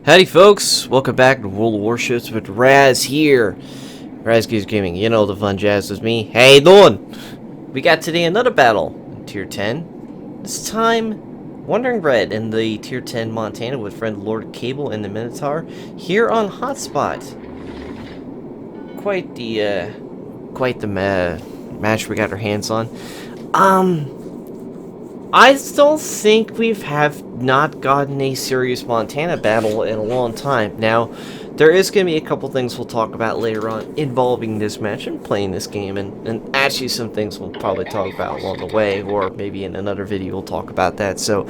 Howdy folks, welcome back to World of Warships with Raz here. Raz Geeks Gaming, you know the fun jazz with me. How you doing? We got today another battle in Tier 10. This time, Wandering Red in the Tier 10 Montana with friend Lord Cable and the Minotaur here on Hotspot. Quite the match we got our hands on. I still think we have not gotten a serious Montana battle in a long time. Now, there is going to be a couple things we'll talk about later on involving this match and playing this game, and actually some things we'll probably talk about along the way, or maybe in another video we'll talk about that. So,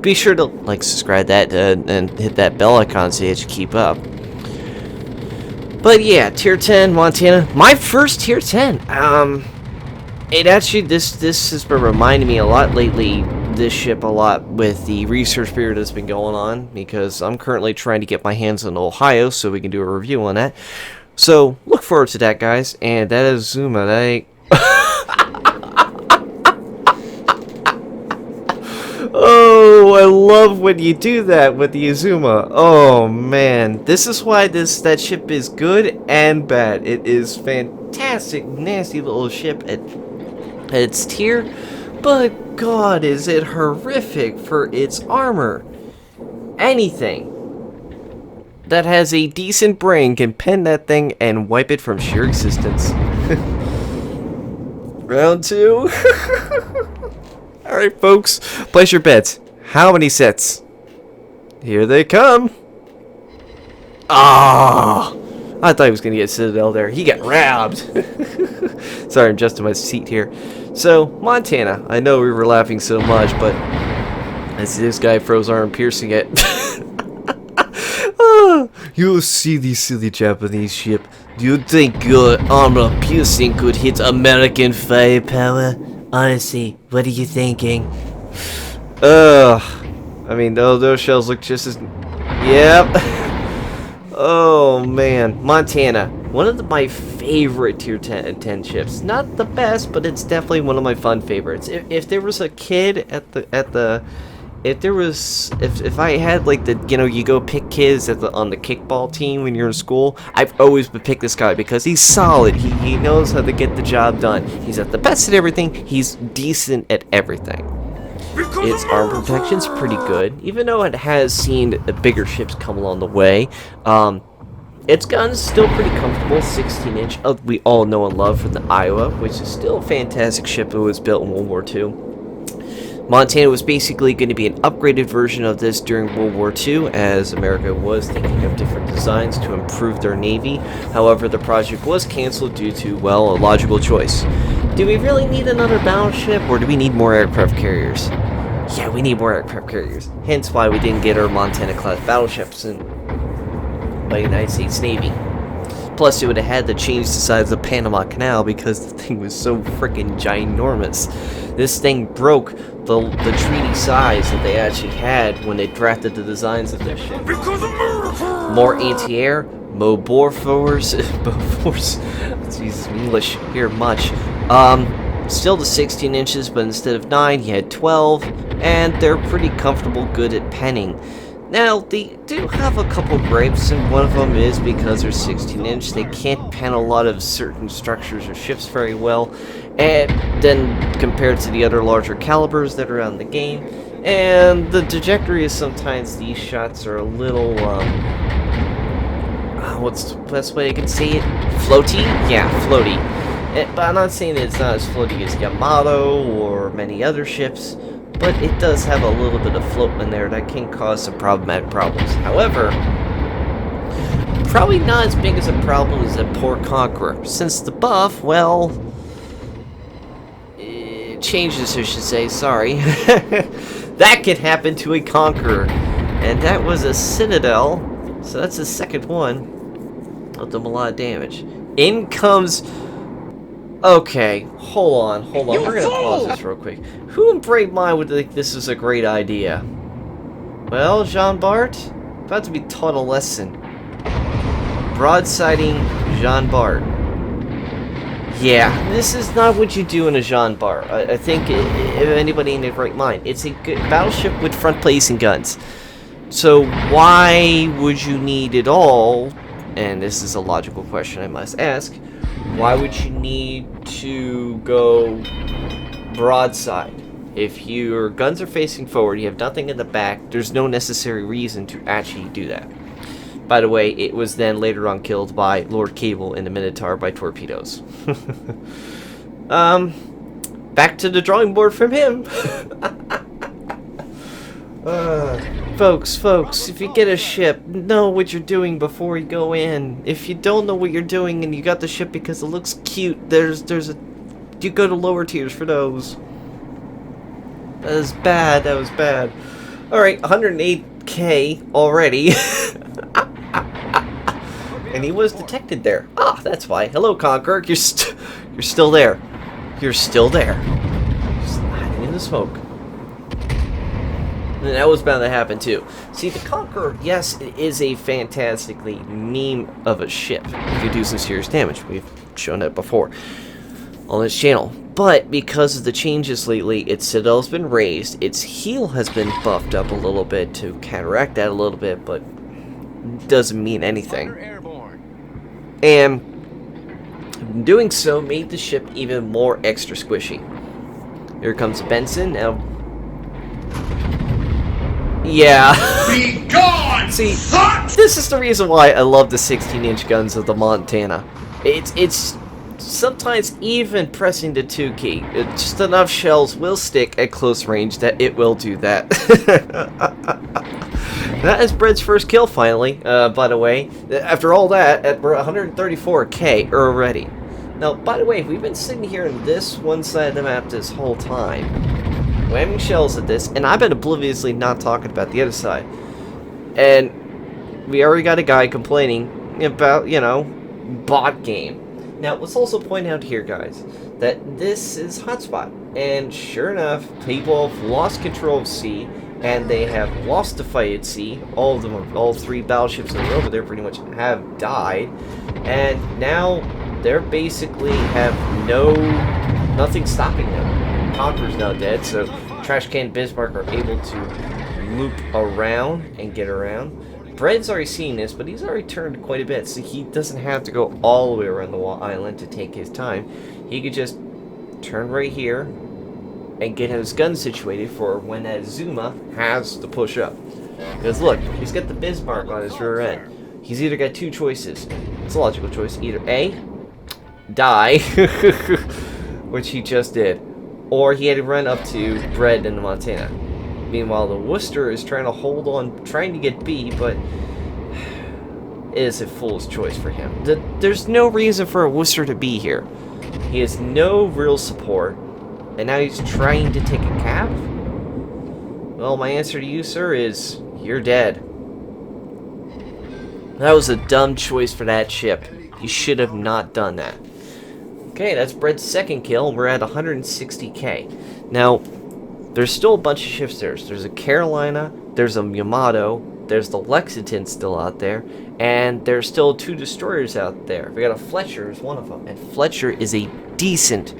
be sure to like, subscribe that, and hit that bell icon so that you keep up. But yeah, Tier 10 Montana, my first Tier 10. It actually, this has been reminding me a lot lately, this ship a lot, with the research period that's been going on, because I'm currently trying to get my hands on Ohio so we can do a review on that. So, look forward to that, guys. And that is Zuma. That ain't... Oh, I love when you do that with the Azuma. Oh, man. This is why that ship is good and bad. It is fantastic, nasty little ship at its tier, but God, is it horrific for its armor. Anything that has a decent brain can pen that thing and wipe it from sheer existence. Round 2. Alright, folks, place your bets. How many sets? Here they come. Ah! I thought he was going to get Citadel there. He got robbed. Sorry, I'm adjusting my seat here. So, Montana. I know we were laughing so much, but as this guy froze arm piercing it. You'll see the silly Japanese ship. Do you think your armor piercing could hit American firepower? Honestly, what are you thinking? I mean, those shells look just as... Yep. Oh man, Montana, one of my favorite Tier 10 ships. Not the best, but it's definitely one of my fun favorites. If there was a kid if I had like you go pick kids on the kickball team when you're in school, I've always would pick this guy because he's solid. He knows how to get the job done. He's at the best at everything. He's decent at everything. Its armor protection's pretty good, even though it has seen bigger ships come along the way. Its gun's still pretty comfortable, 16-inch. We all know and love from the Iowa, which is still a fantastic ship. It was built in World War II. Montana was basically going to be an upgraded version of this during World War II, as America was thinking of different designs to improve their Navy. However, the project was canceled due to, well, a logical choice. Do we really need another battleship, or do we need more aircraft carriers? Yeah, we need more aircraft carriers. Hence why we didn't get our Montana-class battleships by the United States Navy. Plus, it would have had to change the size of the Panama Canal because the thing was so freaking ginormous. This thing broke the treaty size that they actually had when they drafted the designs of this ship. More anti-air, more bore force, Jesus, English here much. Still the 16 inches, but instead of 9, you had 12, and they're pretty comfortable, good at penning. Now, they do have a couple gripes, and one of them is because they're 16-inch, they can't pen a lot of certain structures or ships very well, and then compared to the other larger calibers that are around the game, and the trajectory is sometimes these shots are a little, what's the best way I can say it? Floaty? Yeah, floaty. But I'm not saying that it's not as floaty as Yamato or many other ships, but it does have a little bit of float in there that can cause some problematic problems. However, probably not as big as a problem as a poor Conqueror, since the buff, well, changes, I should say, sorry. That could happen to a Conqueror, and that was a Citadel, so that's the second one. Dealt them a lot of damage. In comes... Okay, hold on. We're gonna pause this real quick. Who in brave mind would think this is a great idea? Well, Jean Bart, about to be taught a lesson. Broadsiding Jean Bart. Yeah, this is not what you do in a Jean Bart. I think if anybody in their right mind, it's a good battleship with front-facing guns. So why would you need it all? And this is a logical question I must ask. Why would you need to go broadside? If your guns are facing forward, you have nothing in the back, there's no necessary reason to actually do that. By the way, it was then later on killed by Lord Cable in the Minotaur by torpedoes. Back to the drawing board from him. Folks, if you get a ship, know what you're doing before you go in. If you don't know what you're doing and you got the ship because it looks cute, you go to lower tiers for those. That was bad. Alright, 108k already. And he was detected there. Ah, that's why. Hello, Conqueror. You're still there. You're still there. Just hiding in the smoke. And that was bound to happen too. See, the Conqueror, yes, it is a fantastically meme of a ship. It could do some serious damage. We've shown that before on this channel. But because of the changes lately, its citadel's been raised, its heel has been buffed up a little bit to counteract that a little bit, but doesn't mean anything. And doing so made the ship even more extra squishy. Here comes Benson. Now, yeah. Be gone! See, this is the reason why I love the 16-inch guns of the Montana. It's sometimes even pressing the 2 key. Just enough shells will stick at close range that it will do that. That is Bread's first kill finally, by the way. After all that, we're 134k already. Now, by the way, we've been sitting here on this one side of the map this whole time, whamming shells at this, and I've been obliviously not talking about the other side. And we already got a guy complaining about, you know, bot game. Now, let's also point out here, guys, that this is hotspot. And sure enough, people have lost control of C, and they have lost the fight at sea. All of them, all 3 battleships that are over there pretty much have died. And now they're basically have nothing stopping them. Conqueror's now dead, so Trash Can and Bismarck are able to loop around and get around. Bread's already seen this, but he's already turned quite a bit, so he doesn't have to go all the way around the island to take his time. He could just turn right here and get his gun situated for when Azuma has to push up. Because look, he's got the Bismarck on his rear end. He's either got 2 choices. It's a logical choice. Either A, die, which he just did, or he had to run up to Bread in the Montana. Meanwhile, the Worcester is trying to hold on, trying to get B, but it is a fool's choice for him. There's no reason for a Worcester to be here. He has no real support, and now he's trying to take a cap? Well, my answer to you, sir, is you're dead. That was a dumb choice for that ship. You should have not done that. Okay, that's Bread's second kill, and we're at 160k. Now, there's still a bunch of ships there. There's a Carolina, there's a Yamato, there's the Lexington still out there, and there's still 2 destroyers out there. We got a Fletcher is one of them, and Fletcher is a decent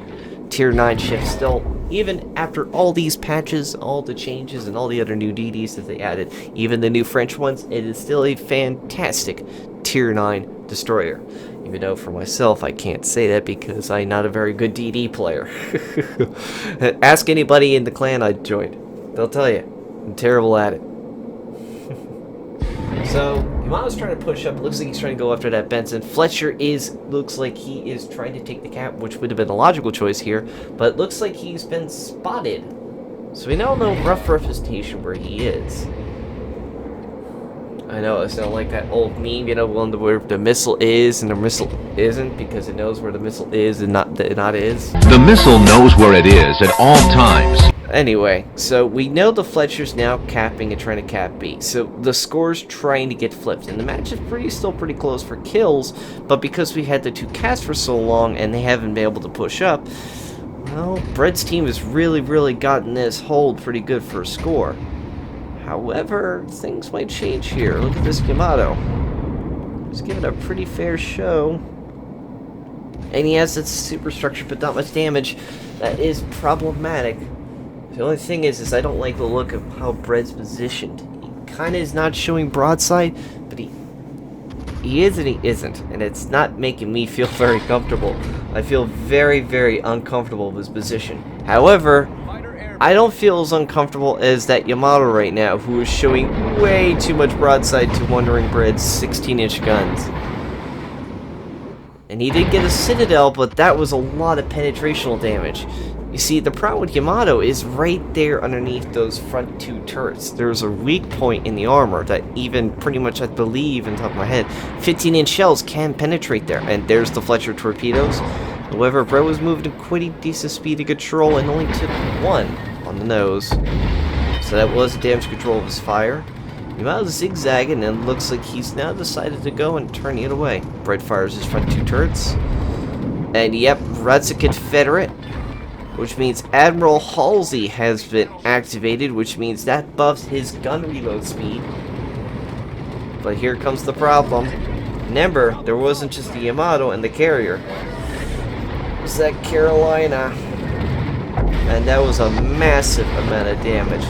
tier 9 ship still, even after all these patches, all the changes, and all the other new DDs that they added, even the new French ones, it is still a fantastic tier 9 destroyer. Even though for myself I can't say that because I'm not a very good DD player. Ask anybody in the clan I joined. They'll tell you. I'm terrible at it. So, Yamato's trying to push up. Looks like he's trying to go after that Benson. Fletcher looks like he is trying to take the cap, which would have been a logical choice here. But it looks like he's been spotted. So we now know rough representation where he is. I know, it's not like that old meme, you know, where the missile is and the missile isn't, because it knows where the missile is and not is. The missile knows where it is at all times. Anyway, so we know the Fletcher's now capping and trying to cap B. So the score's trying to get flipped, and the match is still pretty close for kills, but because we had the 2 casts for so long and they haven't been able to push up, well, Bread's team has really gotten this hold pretty good for a score. However, things might change here. Look at this Yamato. He's giving a pretty fair show. And he has that superstructure, but not much damage. That is problematic. The only thing is I don't like the look of how Bread's positioned. He kind of is not showing broadside, but he is and he isn't, and it's not making me feel very comfortable. I feel very, very uncomfortable with his position. However, I don't feel as uncomfortable as that Yamato right now, who is showing way too much broadside to Wandering Bread's 16-inch guns. And he did get a Citadel, but that was a lot of penetrational damage. You see, the problem with Yamato is right there underneath those front 2 turrets. There's a weak point in the armor that even pretty much, I believe, on top of my head, 15-inch shells can penetrate there. And there's the Fletcher torpedoes. However, Brett was moving at quite a decent speed to control and only took 1 on the nose. So that was damage control of his fire. Yamato's zigzagging, and it looks like he's now decided to go and turn it away. Brett fires his front 2 turrets. And yep, that's a Confederate. Which means Admiral Halsey has been activated, which means that buffs his gun reload speed. But here comes the problem. Remember, there wasn't just the Yamato and the carrier. It was that Carolina. And that was a massive amount of damage.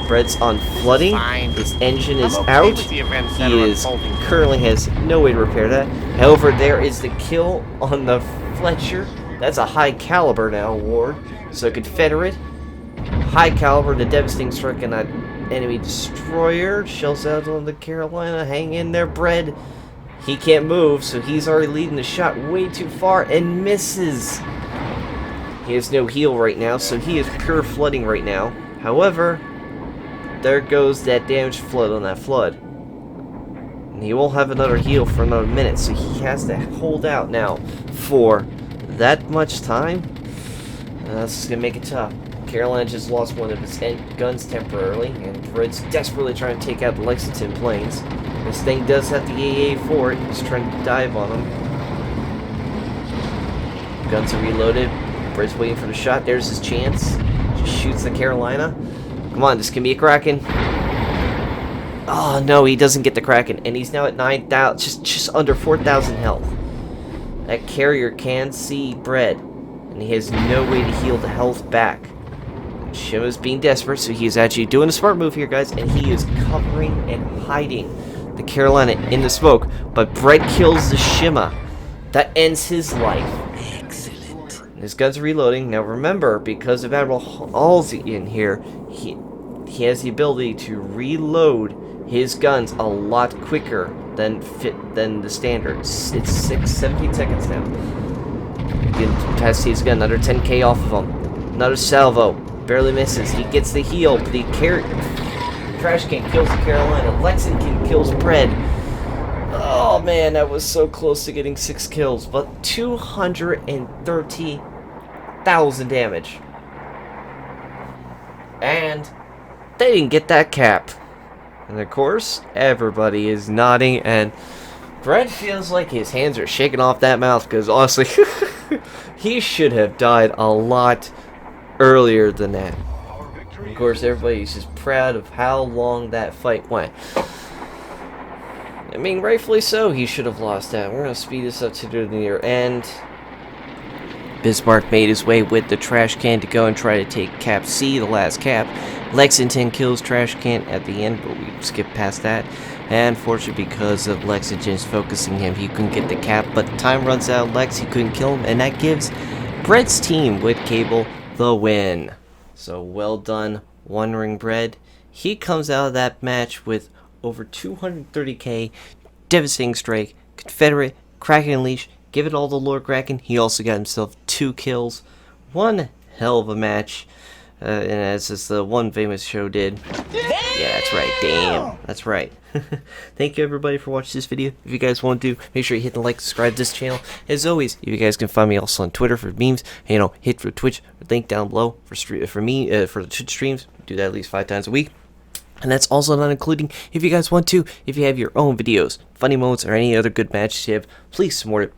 Brett's on flooding. His engine is out. He is currently has no way to repair that. However, there is the kill on the Fletcher. That's a high caliber now award. So Confederate, high caliber, the devastating strike on that enemy destroyer. Shells out on the Carolina. Hang in there, Brett. He can't move, so he's already leading the shot way too far and misses. He has no heal right now, so he is pure flooding right now. However, there goes that damaged flood on that flood. And he won't have another heal for another minute, so he has to hold out now for that much time. That's just gonna make it tough. Carolina just lost one of his guns temporarily, and Brett's desperately trying to take out the Lexington planes. This thing does have the AA for it. He's trying to dive on them. Guns are reloaded. Brett's waiting for the shot. There's his chance. Just shoots the Carolina. Come on, this can be a Kraken. Oh no, he doesn't get the Kraken, and he's now at 9,000, just under 4,000 health. That carrier can see Brett, and he has no way to heal the health back. Shima's being desperate, so he is actually doing a smart move here, guys, and he is covering and hiding the Carolina in the smoke. But Brett kills the Shima. That ends his life. Excellent. His guns are reloading. Now remember, because of Admiral Halsey in here, he has the ability to reload his guns a lot quicker than the standards. It's 17 seconds now. You can test his gun, another 10k off of him. Another salvo, barely misses. He gets the heal, but the trash can kills the Carolina. Lexington kills Brett. Oh man, that was so close to getting 6 kills, but 230,000 damage. And they didn't get that cap. And of course, everybody is nodding, and Brett feels like his hands are shaking off that mouth, because honestly, he should have died a lot earlier than that. Of course, everybody's just proud of how long that fight went. I mean, rightfully so, he should have lost that. We're going to speed this up to the near end. Bismarck made his way with the trash can to go and try to take Cap C, the last cap. Lexington kills trash can at the end, but we skipped past that. And fortunately, because of Lexington's focusing him, he couldn't get the cap. But time runs out, Lex, he couldn't kill him, and that gives Brett's team with Cable the win. So well done, Wandering Bread. He comes out of that match with over 230k, devastating strike, Confederate, Kraken Unleash, give it all to Lord Kraken. He also got himself 2 kills. One hell of a match. And as the one famous show did. Damn! Yeah, that's right. Damn. That's right. Thank you everybody for watching this video. If you guys want to, make sure you hit the like, subscribe to this channel. As always, you guys can find me also on Twitter for memes. Hit for Twitch, link down below for the Twitch streams. Do that at least 5 times a week. And that's also not including, if you guys want to, if you have your own videos, funny moments, or any other good matches you have, please support it.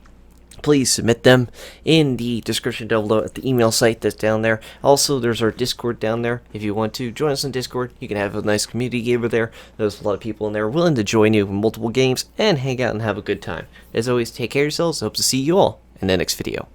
Please submit them in the description down below at the email site that's down there. Also, there's our Discord down there. If you want to join us on Discord, you can have a nice community over there. There's a lot of people in there willing to join you in multiple games and hang out and have a good time. As always, take care of yourselves. I hope to see you all in the next video.